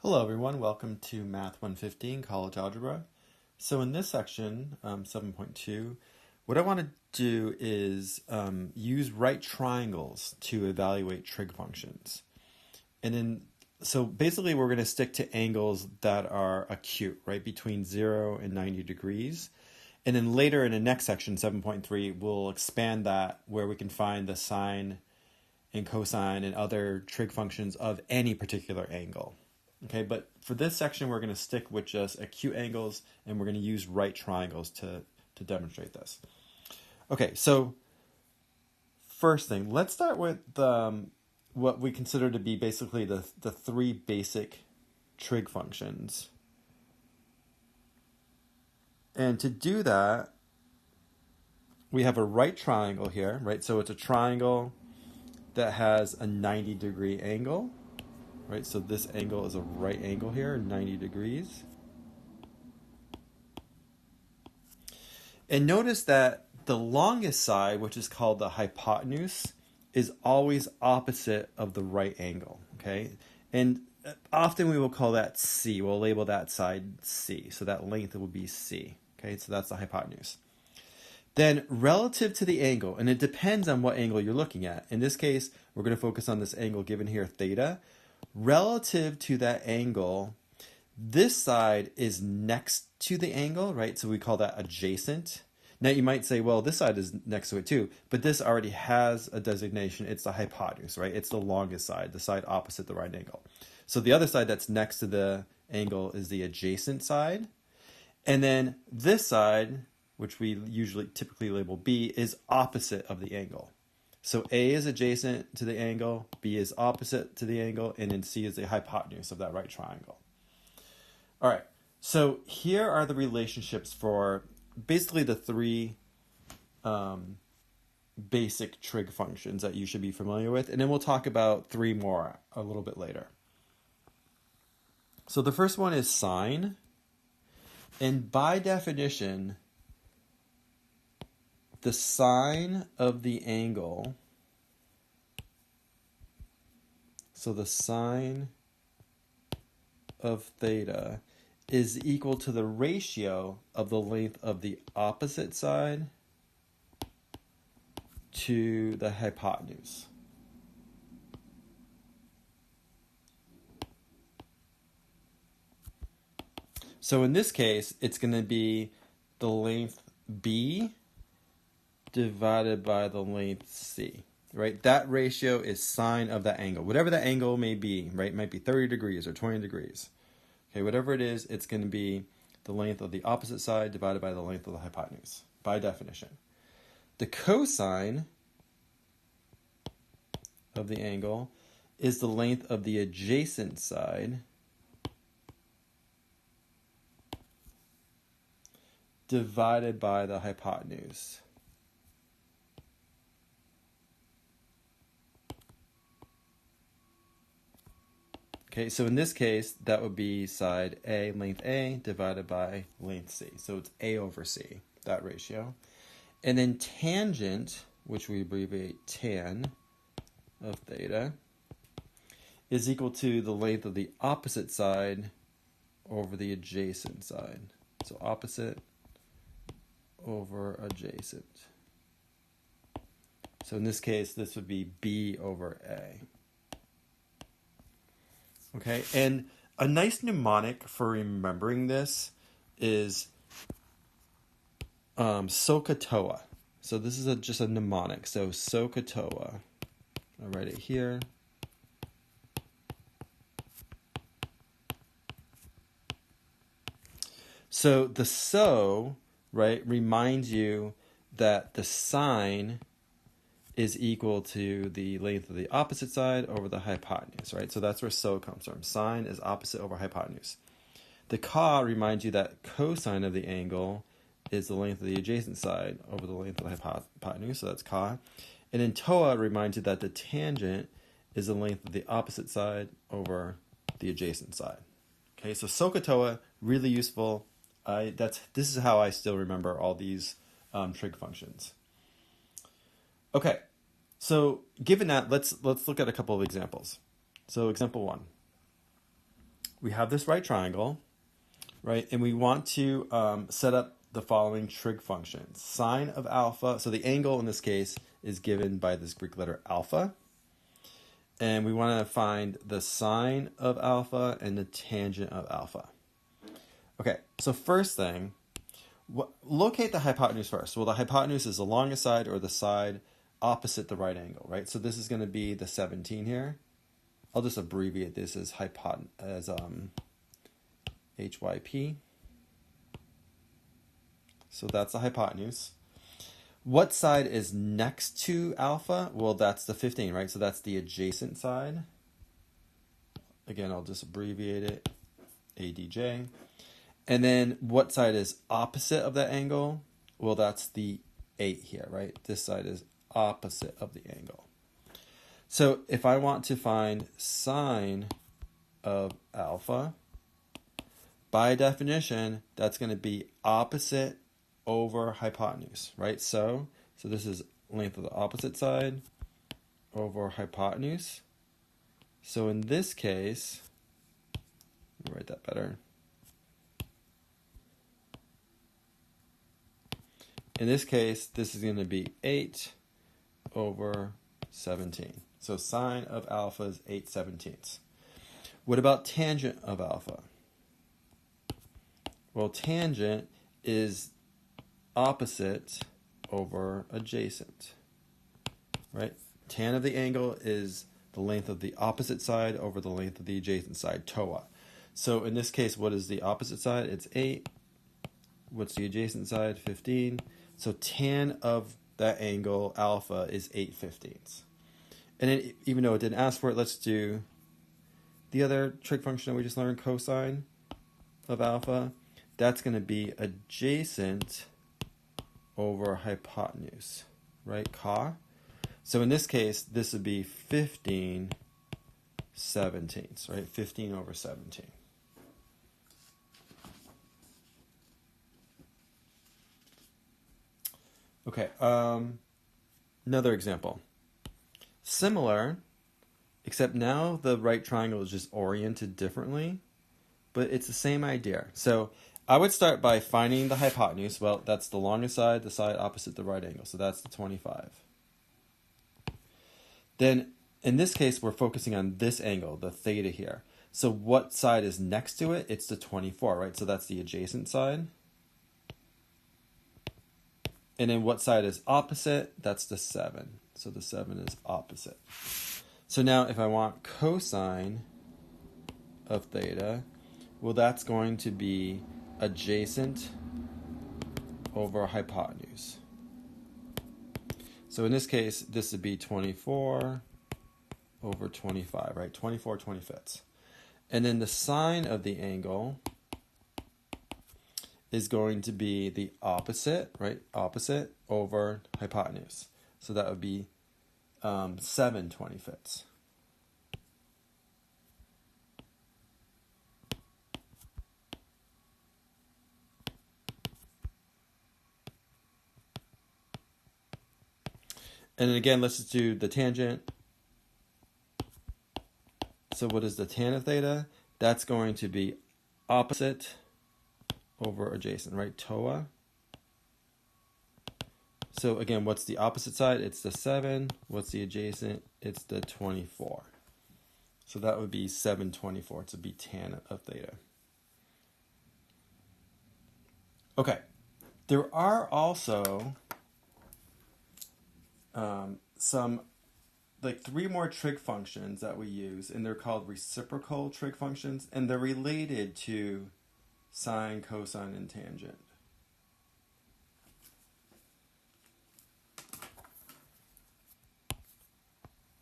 Hello everyone, welcome to Math 115 College Algebra. So in this section, 7.2, what I want to do is use right triangles to evaluate trig functions. So basically we're going to stick to angles that are acute, right, between 0 and 90 degrees. And then later in the next section, 7.3, we'll expand that where we can find the sine and cosine and other trig functions of any particular angle. Okay, but for this section, we're going to stick with just acute angles, and we're going to use right triangles to demonstrate this. Okay, so first thing, let's start with what we consider to be basically the three basic trig functions. And to do that, we have a right triangle here, right? So it's a triangle that has a 90-degree angle. Right, so this angle is a right angle here, 90 degrees. And notice that the longest side, which is called the hypotenuse, is always opposite of the right angle, okay? And often we will call that C. We'll label that side C. So that length will be C, okay? So that's the hypotenuse. Then relative to the angle, and it depends on what angle you're looking at. In this case, we're going to focus on this angle given here, theta. Relative to that angle, this side is next to the angle, right? So we call that adjacent. Now you might say, well, this side is next to it too, but this already has a designation. It's the hypotenuse, right? It's the longest side, the side opposite the right angle. So the other side that's next to the angle is the adjacent side. And then this side, which we typically label B, is opposite of the angle. So A is adjacent to the angle, B is opposite to the angle, and then C is the hypotenuse of that right triangle. All right, so here are the relationships for basically the three basic trig functions that you should be familiar with, and then we'll talk about three more a little bit later. So the first one is sine, and by definition, the sine of the angle, so the sine of theta is equal to the ratio of the length of the opposite side to the hypotenuse. So in this case, it's going to be the length B divided by the length C, right? That ratio is sine of that angle. Whatever that angle may be, right? It might be 30 degrees or 20 degrees. Okay, whatever it is, it's going to be the length of the opposite side divided by the length of the hypotenuse, by definition. The cosine of the angle is the length of the adjacent side divided by the hypotenuse. Okay, so in this case, that would be side A, length A, divided by length C. So it's A over C, that ratio. And then tangent, which we abbreviate tan of theta, is equal to the length of the opposite side over the adjacent side. So opposite over adjacent. So in this case, this would be B over A. Okay, and a nice mnemonic for remembering this is SOHCAHTOA. So this is just a mnemonic. So SOHCAHTOA. I'll write it here. So the SO, right, reminds you that the sine is equal to the length of the opposite side over the hypotenuse, right? So that's where SO comes from. Sine is opposite over hypotenuse. The CA reminds you that cosine of the angle is the length of the adjacent side over the length of the hypotenuse, so that's CA. And then TOA reminds you that the tangent is the length of the opposite side over the adjacent side. Okay, so SOHCAHTOA, really useful. This is how I still remember all these trig functions. Okay, so given that, let's look at a couple of examples. So example 1. we have this right triangle, right? And we want to set up the following trig functions. Sine of alpha, so the angle in this case is given by this Greek letter alpha. And we want to find the sine of alpha and the tangent of alpha. Okay, so first thing, locate the hypotenuse first. Well, the hypotenuse is the longest side or the side opposite the right angle, right? So this is going to be the 17 here. I'll just abbreviate this as HYP. So that's the hypotenuse. What side is next to alpha? Well, that's the 15, right? So that's the adjacent side. Again, I'll just abbreviate it, ADJ. And then what side is opposite of that angle? Well, that's the 8 here, right? This side is opposite of the angle. So if I want to find sine of alpha, by definition, that's going to be opposite over hypotenuse, right? So this is length of the opposite side over hypotenuse. So in this case, let me write that better. In this case, this is going to be 8 over 17. So sine of alpha is 8/17. What about tangent of alpha? Well, tangent is opposite over adjacent, right? Tan of the angle is the length of the opposite side over the length of the adjacent side, TOA. So in this case, what is the opposite side? It's 8. What's the adjacent side? 15. So tan of that angle, alpha, is 8/15. And then, even though it didn't ask for it, let's do the other trig function that we just learned, cosine of alpha. That's going to be adjacent over hypotenuse, right? Ca. So in this case, this would be 15/17, right? 15 over 17. Okay, another example. Similar, except now the right triangle is just oriented differently, but it's the same idea. So I would start by finding the hypotenuse. Well, that's the longest side, the side opposite the right angle. So that's the 25. Then, in this case, we're focusing on this angle, the theta here. So what side is next to it? It's the 24, right? So that's the adjacent side. And then what side is opposite? That's the 7. So the 7 is opposite. So now if I want cosine of theta, well, that's going to be adjacent over hypotenuse. So in this case, this would be 24 over 25, right? 24/25. And then the sine of the angle is going to be the opposite, right? Opposite over hypotenuse. So that would be 7/25. And then again, let's just do the tangent. So what is the tan of theta? That's going to be opposite over adjacent, right? TOA. So again, what's the opposite side? It's the 7. What's the adjacent? It's the 24. So that would be 7/24 to be tan of theta. Okay. There are also some, like 3 more trig functions that we use, and they're called reciprocal trig functions, and they're related to sine, cosine, and tangent.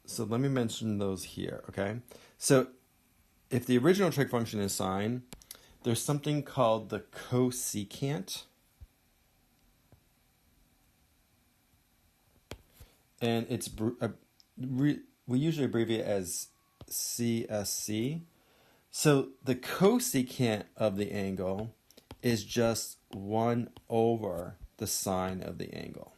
So let me mention those here, okay? So if the original trig function is sine, there's something called the cosecant. And it's we usually abbreviate it as CSC. So the cosecant of the angle is just 1 over the sine of the angle.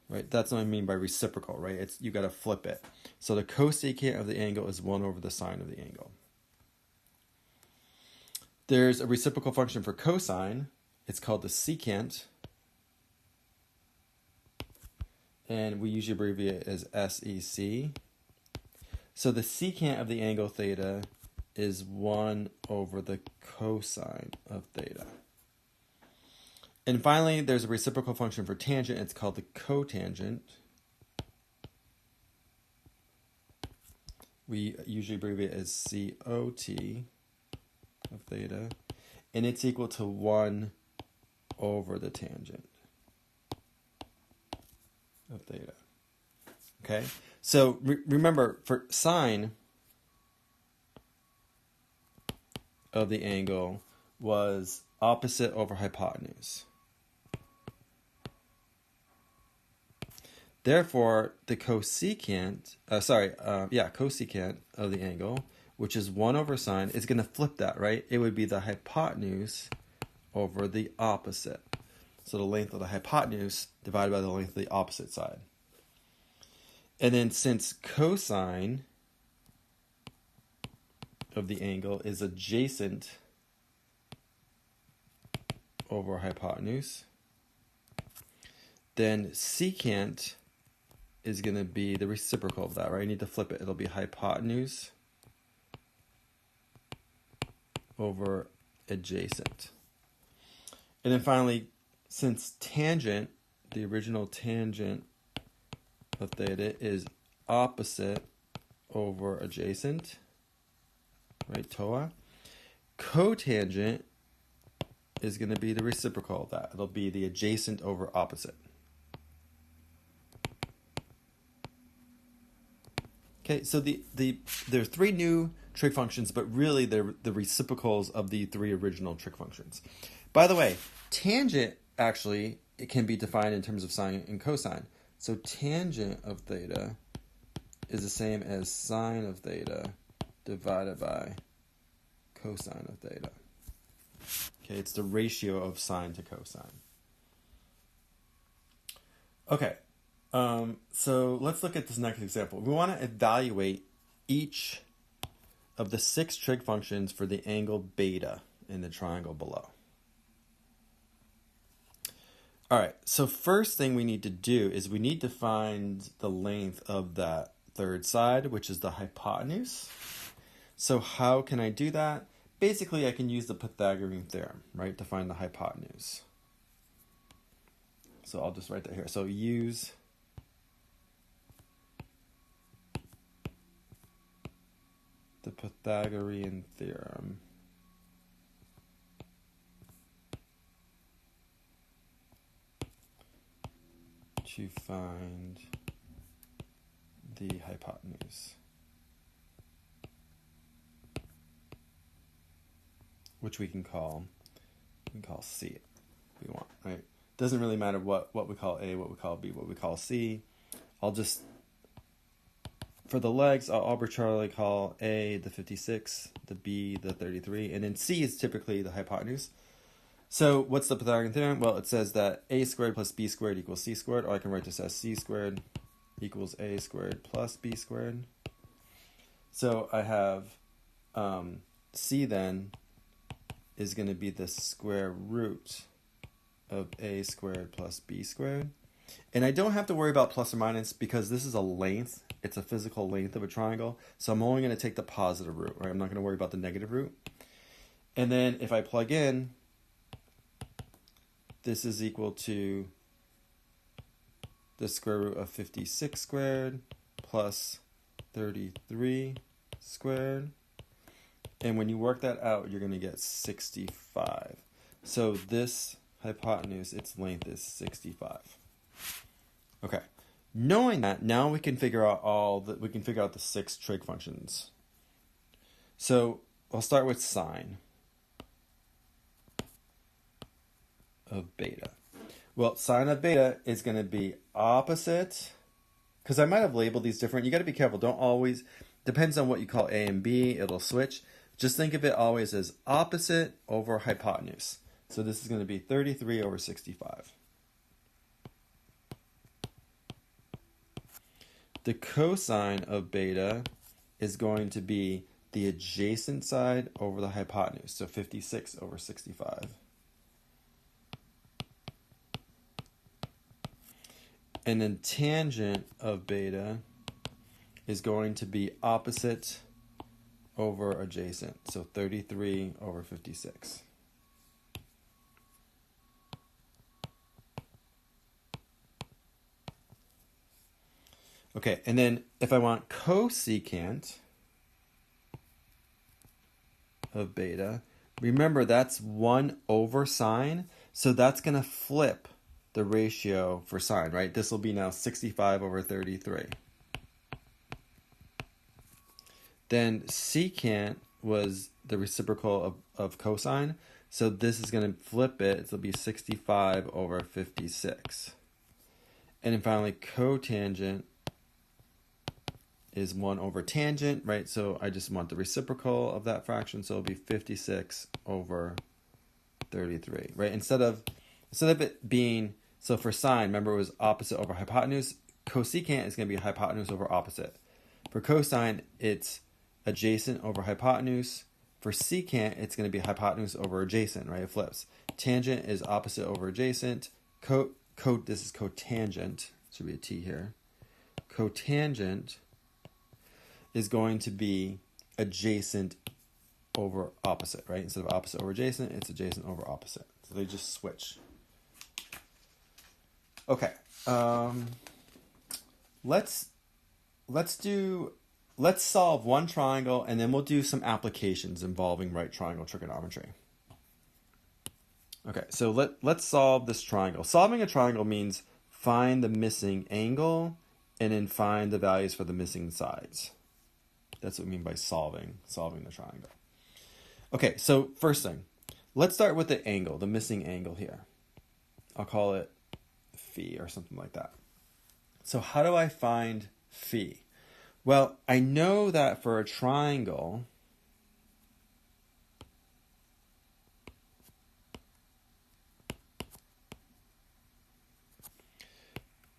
Right? That's what I mean by reciprocal, right? You got to flip it. So the cosecant of the angle is 1 over the sine of the angle. There's a reciprocal function for cosine. It's called the secant. And we usually abbreviate it as SEC. So the secant of the angle theta is 1 over the cosine of theta. And finally, there's a reciprocal function for tangent. It's called the cotangent. We usually abbreviate it as COT of theta. And it's equal to 1 over the tangent of theta. Okay? So remember, for sine of the angle was opposite over hypotenuse. Therefore, the cosecant of the angle, which is 1 over sine, is going to flip that, right? It would be the hypotenuse over the opposite. So the length of the hypotenuse divided by the length of the opposite side. And then since cosine of the angle is adjacent over hypotenuse, then secant is going to be the reciprocal of that, right? You need to flip it. It'll be hypotenuse over adjacent. And then finally, since tangent, the original tangent of theta is opposite over adjacent, right, TOA, cotangent is going to be the reciprocal of that. It'll be the adjacent over opposite. Okay, so there are 3 new trig functions, but really they're the reciprocals of the 3 original trig functions. By the way, tangent actually it can be defined in terms of sine and cosine. So tangent of theta is the same as sine of theta divided by cosine of theta. Okay, it's the ratio of sine to cosine. Okay. So let's look at this next example. We want to evaluate each of the 6 trig functions for the angle beta in the triangle below. All right, so first thing we need to do is we need to find the length of that third side, which is the hypotenuse. So how can I do that? Basically, I can use the Pythagorean theorem, right, to find the hypotenuse. So I'll just write that here. So use the Pythagorean theorem to find the hypotenuse, which we can call C if we want, right? Doesn't really matter what we call A, what we call B, what we call C. I'll just, for the legs, I'll arbitrarily call A the 56, the B the 33, and then C is typically the hypotenuse. So what's the Pythagorean theorem? Well, it says that A squared plus B squared equals C squared, or I can write this as C squared equals A squared plus B squared. So I have C then is going to be the square root of A squared plus B squared. And I don't have to worry about plus or minus because this is a length. It's a physical length of a triangle. So I'm only going to take the positive root, right? I'm not going to worry about the negative root. And then if I plug in, this is equal to the square root of 56 squared plus 33 squared. And when you work that out, you're going to get 65. So this hypotenuse, its length is 65. Okay. Knowing that, now we can figure out the 6 trig functions. So I'll start with sine of beta. Well, sine of beta is going to be opposite, because I might have labeled these different. You got to be careful. Don't always, depends on what you call A and B, it'll switch. Just think of it always as opposite over hypotenuse. So this is going to be 33 over 65. The cosine of beta is going to be the adjacent side over the hypotenuse. So 56 over 65. And then tangent of beta is going to be opposite over adjacent. So 33 over 56. Okay, and then if I want cosecant of beta, remember that's 1 over sine, so that's going to flip the ratio for sine, right? This will be now 65 over 33. Then secant was the reciprocal of cosine, so this is going to flip it. It'll be 65 over 56. And then finally, cotangent is 1 over tangent, right? So I just want the reciprocal of that fraction, so it'll be 56 over 33, right? Instead of it being, so for sine, remember it was opposite over hypotenuse. Cosecant is going to be hypotenuse over opposite. For cosine, it's adjacent over hypotenuse. For secant, it's going to be hypotenuse over adjacent, right? It flips. Tangent is opposite over adjacent. This is cotangent. Should be a T here. Cotangent is going to be adjacent over opposite, right? Instead of opposite over adjacent, it's adjacent over opposite. So they just switch. Okay, let's solve one triangle, and then we'll do some applications involving right triangle trigonometry. Okay, so let's solve this triangle. Solving a triangle means find the missing angle and then find the values for the missing sides. That's what we mean by solving the triangle. Okay, so first thing, let's start with the angle, the missing angle here. I'll call it phi or something like that. So how do I find phi? Well, I know that for a triangle,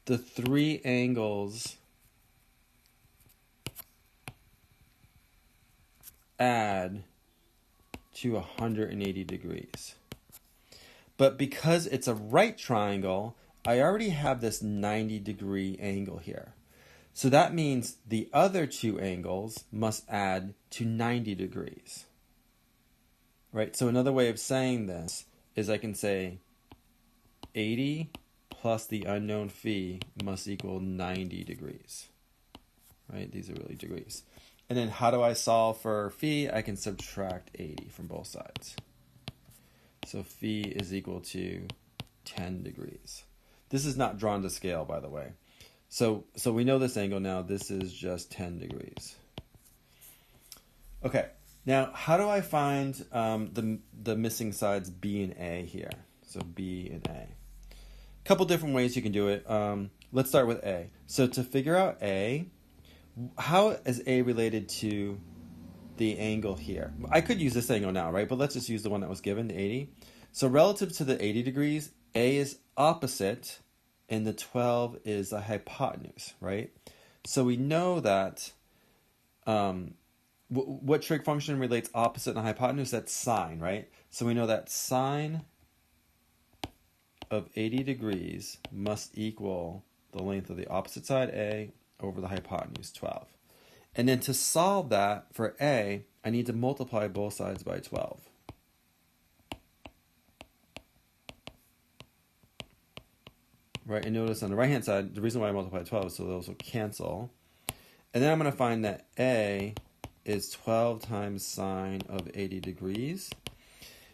the three angles add to 180 degrees. But because it's a right triangle, I already have this 90-degree angle here. So that means the other two angles must add to 90 degrees. Right? So another way of saying this is I can say 80 plus the unknown phi must equal 90 degrees. Right? These are really degrees. And then how do I solve for phi? I can subtract 80 from both sides. So phi is equal to 10 degrees. This is not drawn to scale, by the way. So we know this angle now. This is just 10 degrees. Okay. Now, how do I find the missing sides B and A here? So B and A. A couple different ways you can do it. Let's start with A. So to figure out A, how is A related to the angle here? I could use this angle now, right? But let's just use the one that was given, the 80. So relative to the 80 degrees, A is opposite, and the 12 is a hypotenuse, right? So we know that what trig function relates opposite and hypotenuse? That's sine, right? So we know that sine of 80 degrees must equal the length of the opposite side, A, over the hypotenuse, 12. And then to solve that for A, I need to multiply both sides by 12. Right, and notice on the right-hand side, the reason why I multiply 12 is so those will cancel. And then I'm going to find that A is 12 times sine of 80 degrees.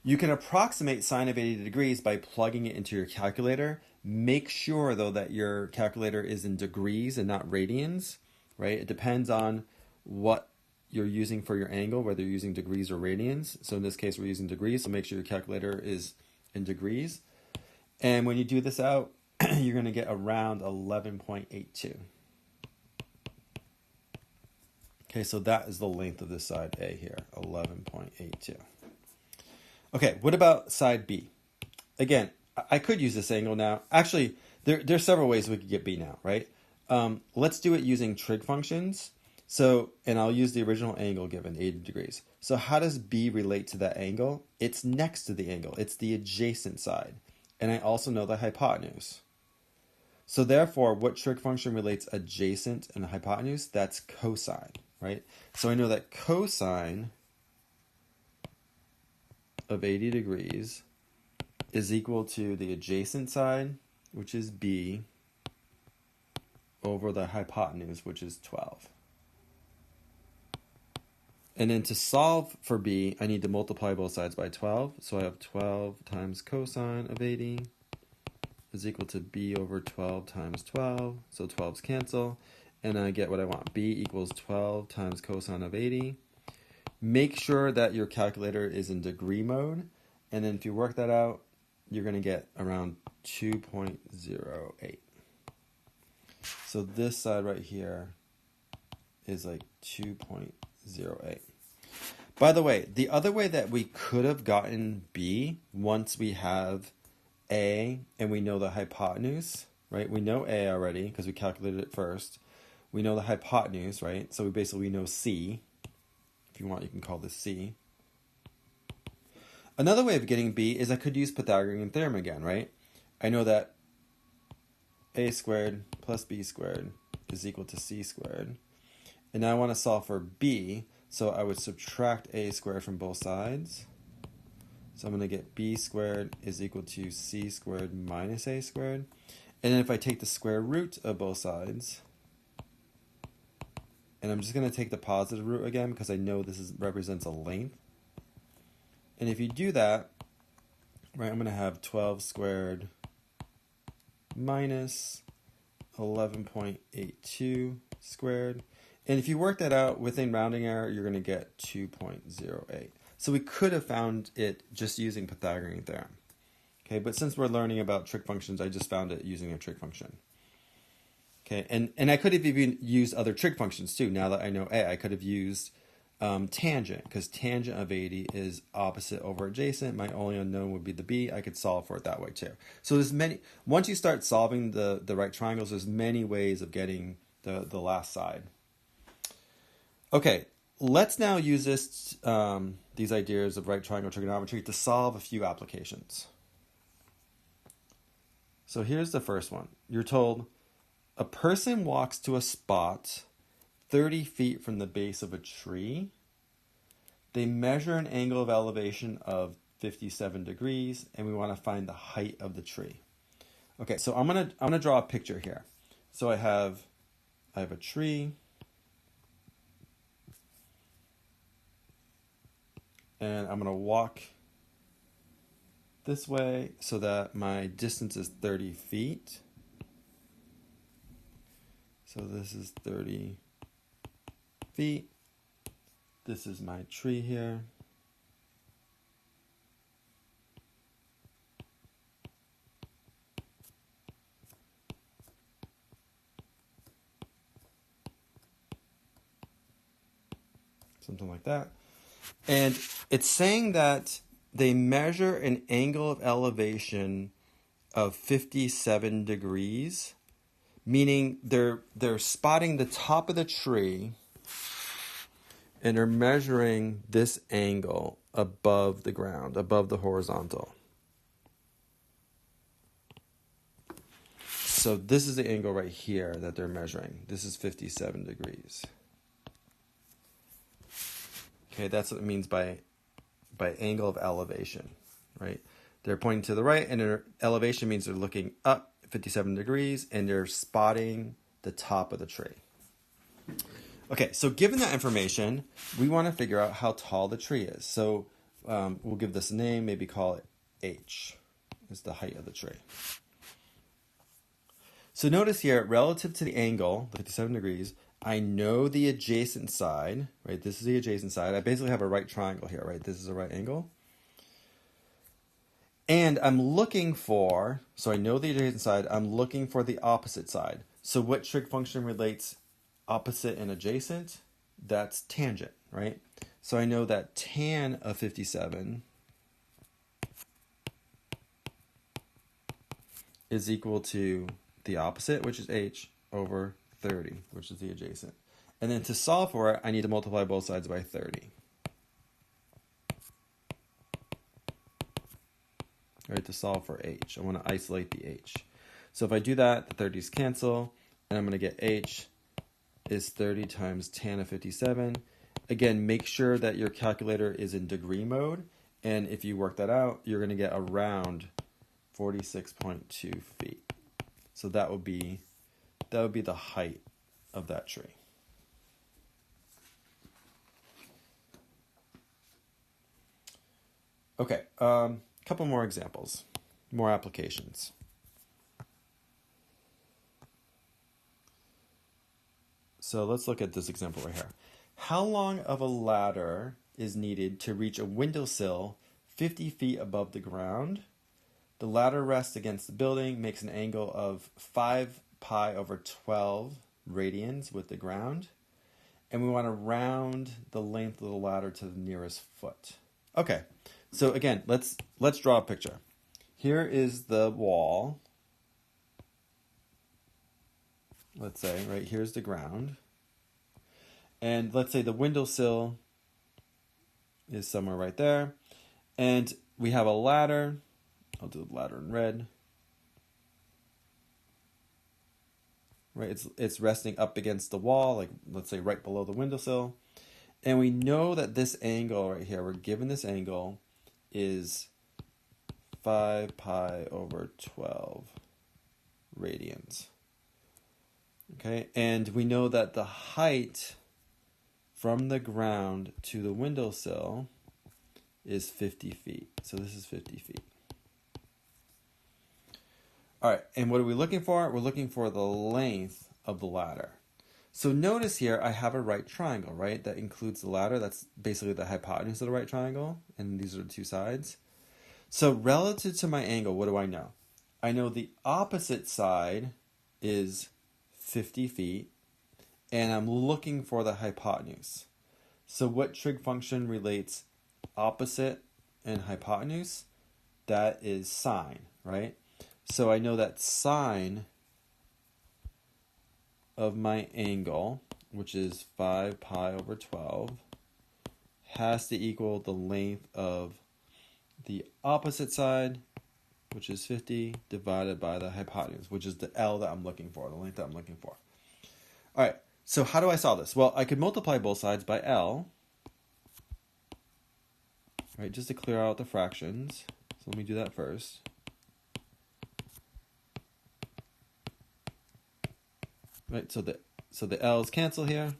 You can approximate sine of 80 degrees by plugging it into your calculator. Make sure, though, that your calculator is in degrees and not radians, right? It depends on what you're using for your angle, whether you're using degrees or radians. So in this case, we're using degrees, so make sure your calculator is in degrees. And when you do this out, you're going to get around 11.82. Okay, so that is the length of this side A here, 11.82. Okay, what about side B? Again, I could use this angle now. Actually, there's several ways we could get B now, right? Let's do it using trig functions. So, and I'll use the original angle given, 80 degrees. So how does B relate to that angle? It's next to the angle. It's the adjacent side. And I also know the hypotenuse. So therefore, what trig function relates adjacent and hypotenuse? That's cosine, right? So I know that cosine of 80 degrees is equal to the adjacent side, which is B, over the hypotenuse, which is 12. And then to solve for B, I need to multiply both sides by 12. So I have 12 times cosine of 80 is equal to B over 12 times 12. So 12's cancel. And I get what I want. B equals 12 times cosine of 80. Make sure that your calculator is in degree mode. And then if you work that out, you're going to get around 2.08. So this side right here is like 2.08. By the way, the other way that we could have gotten B once we have A and we know the hypotenuse, right? We know A already because we calculated it first. We know the hypotenuse, right? So we know C. If you want, you can call this C. Another way of getting B is I could use Pythagorean theorem again, right? I know that A squared plus B squared is equal to C squared. And now I want to solve for B, so I would subtract A squared from both sides. So I'm going to get B squared is equal to C squared minus A squared. And then if I take the square root of both sides, and I'm just going to take the positive root again because I know this represents a length. And if you do that, right, I'm going to have 12 squared minus 11.82 squared. And if you work that out within rounding error, you're going to get 2.08. So we could have found it just using Pythagorean theorem. Okay, but since we're learning about trig functions, I just found it using a trig function. Okay, and I could have even used other trig functions too. Now that I know A, I could have used tangent, because tangent of 80 is opposite over adjacent. My only unknown would be the B. I could solve for it that way too. So there's many, once you start solving the right triangles, there's many ways of getting the last side. Okay, let's now use these ideas of right triangle trigonometry to solve a few applications. So here's the first one. You're told a person walks to a spot 30 feet from the base of a tree. They measure an angle of elevation of 57 degrees, and we want to find the height of the tree. Okay, so I'm gonna draw a picture here. So I have a tree, and I'm gonna walk this way so that my distance is 30 feet. So this is 30 feet. This is my tree here. Something like that. And it's saying that they measure an angle of elevation of 57 degrees, meaning they're spotting the top of the tree and are measuring this angle above the ground, above the horizontal. So this is the angle right here that they're measuring. This is 57 degrees. Okay, that's what it means by angle of elevation, right? They're pointing to the right, and their elevation means they're looking up 57 degrees, and they're spotting the top of the tree. Okay, so given that information, we want to figure out how tall the tree is. So we'll give this a name, maybe call it H, is the height of the tree. So notice here, relative to the angle, 57 degrees, I know the adjacent side, right? This is the adjacent side. I basically have a right triangle here, right? This is a right angle. And I'm looking for, so I know the adjacent side, I'm looking for the opposite side. So what trig function relates opposite and adjacent? That's tangent, right? So I know that tan of 57 is equal to the opposite, which is H, over 30, which is the adjacent. And then to solve for it, I need to multiply both sides by 30. Right, to solve for h. I want to isolate the h. So if I do that, the 30's cancel, and I'm going to get h is 30 times tan of 57. Again, make sure that your calculator is in degree mode, and if you work that out, you're going to get around 46.2 feet. So that would be the height of that tree. Okay, couple more examples, more applications. So let's look at this example right here. How long of a ladder is needed to reach a windowsill 50 feet above the ground? The ladder rests against the building, makes an angle of 5 pi over 12 radians with the ground, and we want to round the length of the ladder to the nearest foot. Okay, so again, let's draw a picture. Here is the wall. Let's say, right, here's the ground. And let's say the windowsill is somewhere right there. And we have a ladder. I'll do the ladder in red. Right, it's resting up against the wall, like let's say right below the windowsill. And we know that this angle right here, we're given this angle is 5 pi over 12 radians. Okay, and we know that the height from the ground to the windowsill is 50 feet. So this is 50 feet. All right, and what are we looking for? We're looking for the length of the ladder. So notice here I have a right triangle, right? That includes the ladder. That's basically the hypotenuse of the right triangle, and these are the two sides. So relative to my angle, what do I know? I know the opposite side is 50 feet, and I'm looking for the hypotenuse. So what trig function relates opposite and hypotenuse? That is sine, right? So I know that sine of my angle, which is 5 pi over 12, has to equal the length of the opposite side, which is 50, divided by the hypotenuse, which is the L that I'm looking for, the length that I'm looking for. All right, so how do I solve this? Well, I could multiply both sides by L, right, just to clear out the fractions. So let me do that first. Right, so the L's cancel here.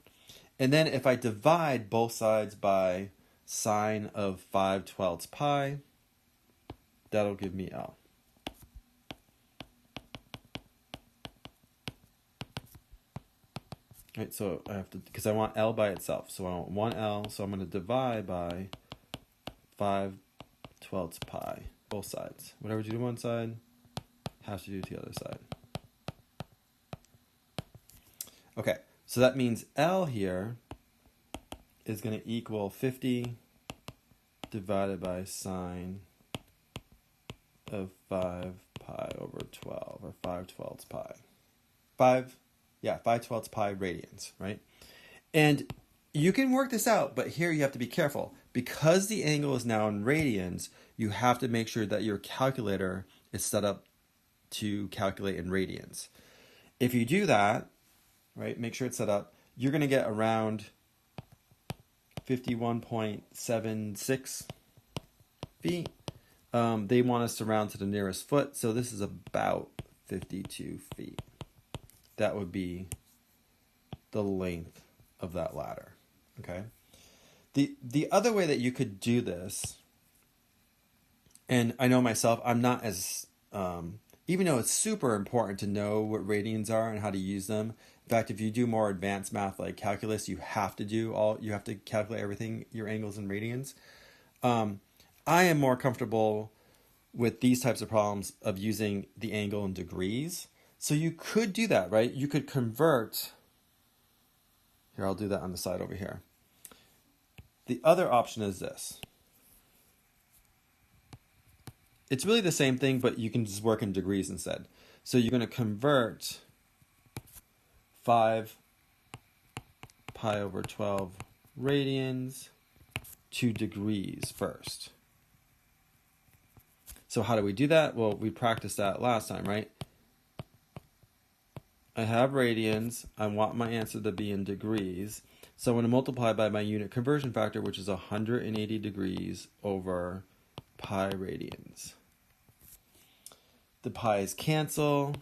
And then if I divide both sides by sine of 5/12 pi, that'll give me L. Right, so I have to, because I want L by itself. So I want 1L, so I'm going to divide by 5/12 pi, both sides. Whatever you do to one side, has to do to the other side. Okay, so that means L here is going to equal 50 divided by sine of 5 pi over 12, or 5/12 pi. 5/12 pi radians, right? And you can work this out, but here you have to be careful. Because the angle is now in radians, you have to make sure that your calculator is set up to calculate in radians. If you do that, right, make sure it's set up, you're going to get around 51.76 feet. They want us to round to the nearest foot, so this is about 52 feet. That would be the length of that ladder, okay? The other way that you could do this, and I know myself, I'm not as, even though it's super important to know what radians are and how to use them. In fact, if you do more advanced math like calculus, you have to calculate everything, your angles in radians. I am more comfortable with these types of problems of using the angle in degrees. So you could do that, right? You could convert. Here, I'll do that on the side over here. The other option is this. It's really the same thing, but you can just work in degrees instead. So you're going to convert 5 pi over 12 radians to degrees first. So how do we do that? Well, we practiced that last time, right? I have radians. I want my answer to be in degrees. So I'm going to multiply by my unit conversion factor, which is 180 degrees over pi radians. The pi's cancel.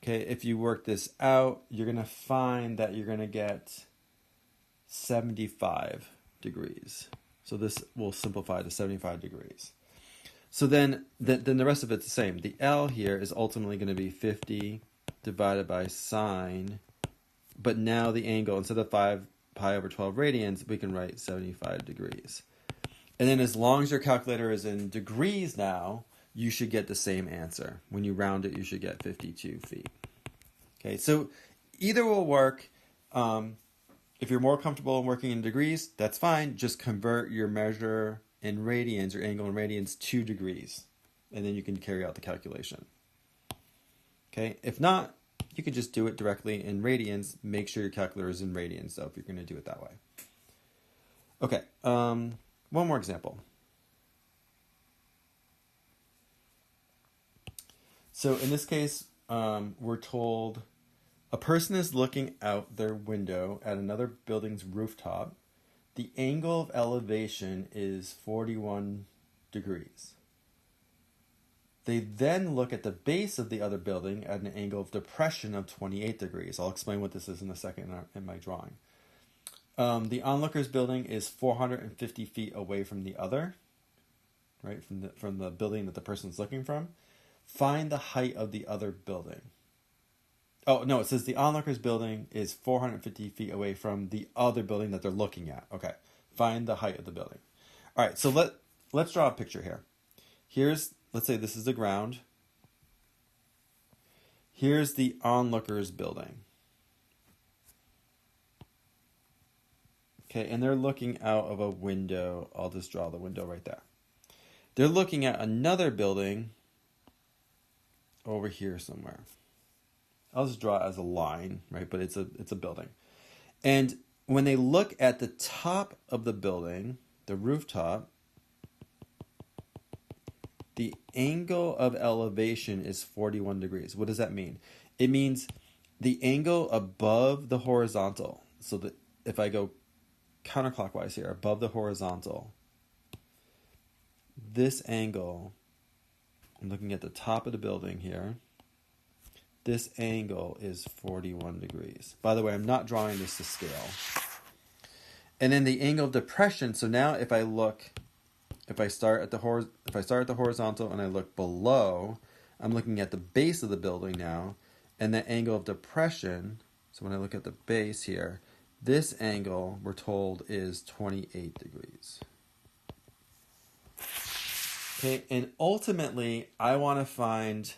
Okay, if you work this out, you're going to find that you're going to get 75 degrees. So this will simplify to 75 degrees. So then the rest of it's the same. The L here is ultimately going to be 50 divided by sine, but now the angle, instead of 5 pi over 12 radians, we can write 75 degrees. And then as long as your calculator is in degrees now, you should get the same answer. When you round it, you should get 52 feet. Okay, so either will work. If you're more comfortable working in degrees, that's fine. Just convert your measure in radians, your angle in radians, to degrees, and then you can carry out the calculation. Okay, if not, you can just do it directly in radians. Make sure your calculator is in radians, though, if you're going to do it that way. Okay, one more example. So in this case, we're told a person is looking out their window at another building's rooftop. The angle of elevation is 41 degrees. They then look at the base of the other building at an angle of depression of 28 degrees. I'll explain what this is in a second in my drawing. The onlooker's building is 450 feet away from the other, right? From the building that the person's looking from. Find the height of the other building. Oh, no, it says the onlooker's building is 450 feet away from the other building that they're looking at. Okay, find the height of the building. All right, so let's draw a picture here. Let's say this is the ground. Here's the onlooker's building. Okay, and they're looking out of a window. I'll just draw the window right there. They're looking at another building over here somewhere. I'll just draw it as a line, right? But it's a building. And when they look at the top of the building, the rooftop, the angle of elevation is 41 degrees. What does that mean? It means the angle above the horizontal. So that if I go counterclockwise here, above the horizontal, this angle, I'm looking at the top of the building here, this angle is 41 degrees. By the way, I'm not drawing this to scale. And then the angle of depression, so now if I start at the horizontal and I look below, I'm looking at the base of the building now, and the angle of depression, so when I look at the base here, this angle, we're told, is 28 degrees. Okay, and ultimately, I want to find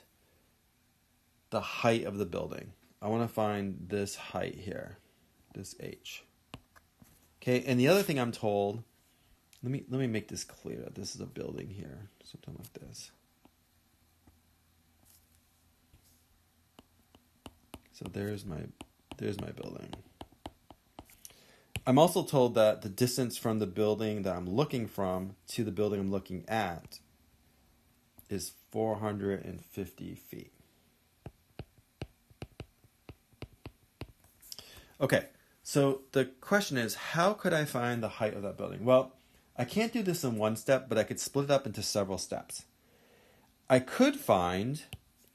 the height of the building. I want to find this height here, this h. Okay, and the other thing I'm told, let me make this clear. This is a building here, something like this. So there's my building. I'm also told that the distance from the building that I'm looking from to the building I'm looking at is 450 feet. Okay, so the question is, how could I find the height of that building? Well, I can't do this in one step, but I could split it up into several steps. I could find,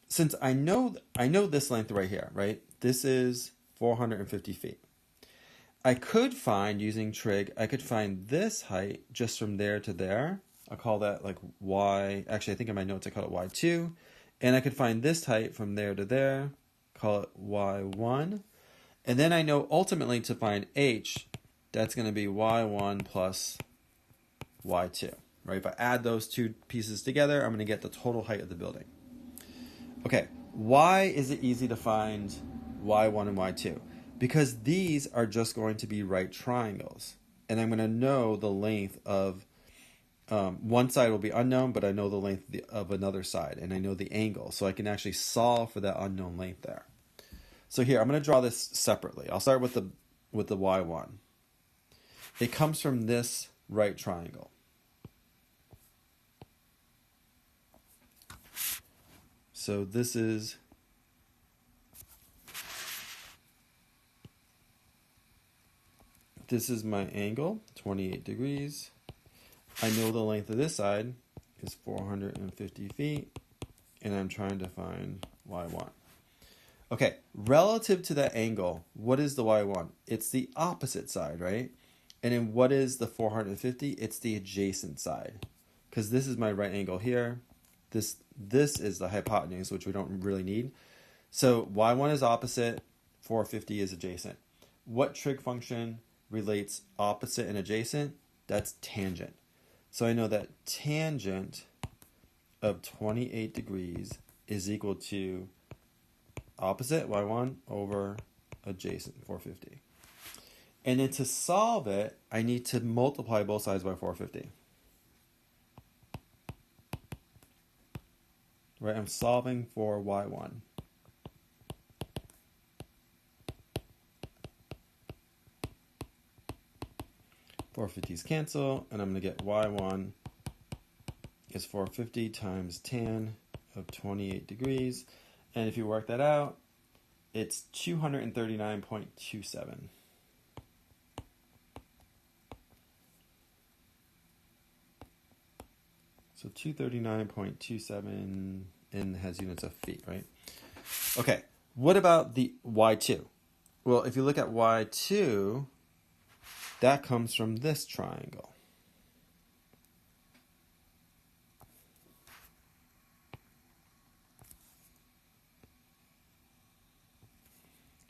since I know this length right here, right? This is 450 feet. I could find, using trig, I could find this height just from there to there. I'll call that like y, actually I think in my notes I call it y2. And I could find this height from there to there, call it y1. And then I know ultimately to find h, that's going to be y1 plus y2, right? If I add those two pieces together, I'm going to get the total height of the building. Okay, why is it easy to find y1 and y2? Because these are just going to be right triangles. And I'm going to know the length of, one side will be unknown, but I know the length of another side, and I know the angle. So I can actually solve for that unknown length there. So here, I'm going to draw this separately. I'll start with the y1. It comes from this right triangle. So this is my angle, 28 degrees. I know the length of this side is 450 feet, and I'm trying to find y1. Okay, relative to that angle, what is the y1? It's the opposite side, right? And then what is the 450? It's the adjacent side. Because this is my right angle here. This is the hypotenuse, which we don't really need. So y1 is opposite, 450 is adjacent. What trig function relates opposite and adjacent? That's tangent. So I know that tangent of 28 degrees is equal to opposite, y1, over adjacent, 450. And then to solve it, I need to multiply both sides by 450. Right, I'm solving for y1. Four 450s cancel, and I'm going to get y1 is 450 times tan of 28 degrees. And if you work that out, it's 239.27. So 239.27 and has units of feet, right? Okay, what about the y2? Well, if you look at y2, that comes from this triangle.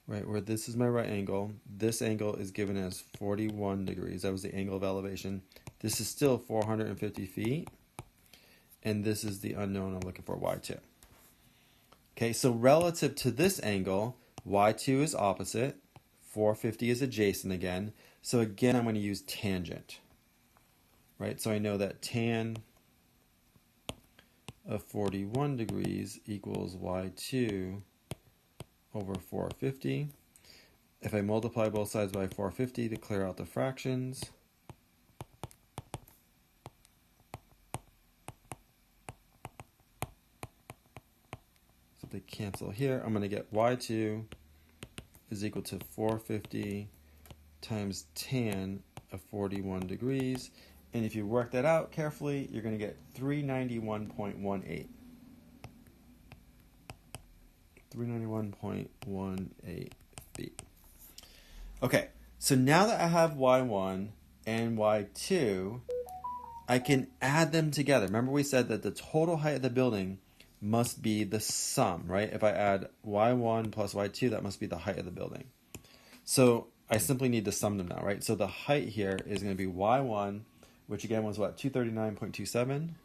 Right, where this is my right angle. This angle is given as 41 degrees. That was the angle of elevation. This is still 450 feet. And this is the unknown I'm looking for, y2. Okay, so relative to this angle, y2 is opposite. 450 is adjacent again. So again, I'm going to use tangent. Right, so I know that tan of 41 degrees equals y2 over 450. If I multiply both sides by 450 to clear out the fractions, so if they cancel here, I'm going to get y2 is equal to 450 times tan of 41 degrees. And if you work that out carefully, you're going to get 391.18. 391.18 feet. Okay, so now that I have y1 and y2, I can add them together. Remember we said that the total height of the building must be the sum, right? If I add y1 plus y2, that must be the height of the building. So I simply need to sum them now, right? So the height here is going to be y1, which again was what, 239.27?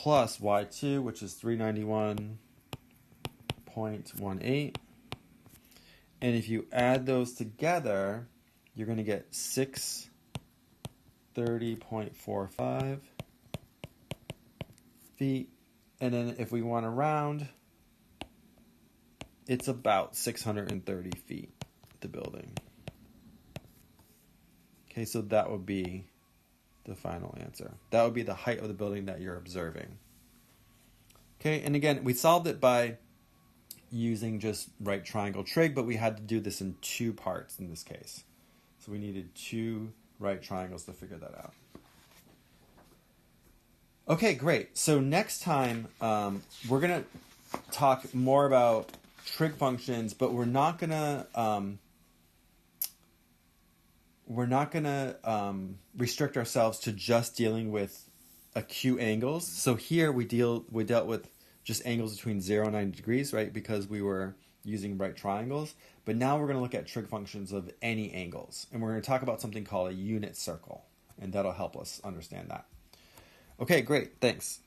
Plus y2, which is 391.18. And if you add those together, you're going to get 630.45 feet. And then if we want to round, it's about 630 feet, the building. Okay, so that would be the final answer. That would be the height of the building that you're observing. Okay, and again, we solved it by using just right triangle trig, but we had to do this in two parts in this case. So we needed two right triangles to figure that out. Okay, great. So next time, we're going to talk more about trig functions, but we're not going to restrict ourselves to just dealing with acute angles. So here we dealt with just angles between 0 and 90 degrees, right? Because we were using right triangles. But now we're going to look at trig functions of any angles. And we're going to talk about something called a unit circle. And that'll help us understand that. Okay, great. Thanks.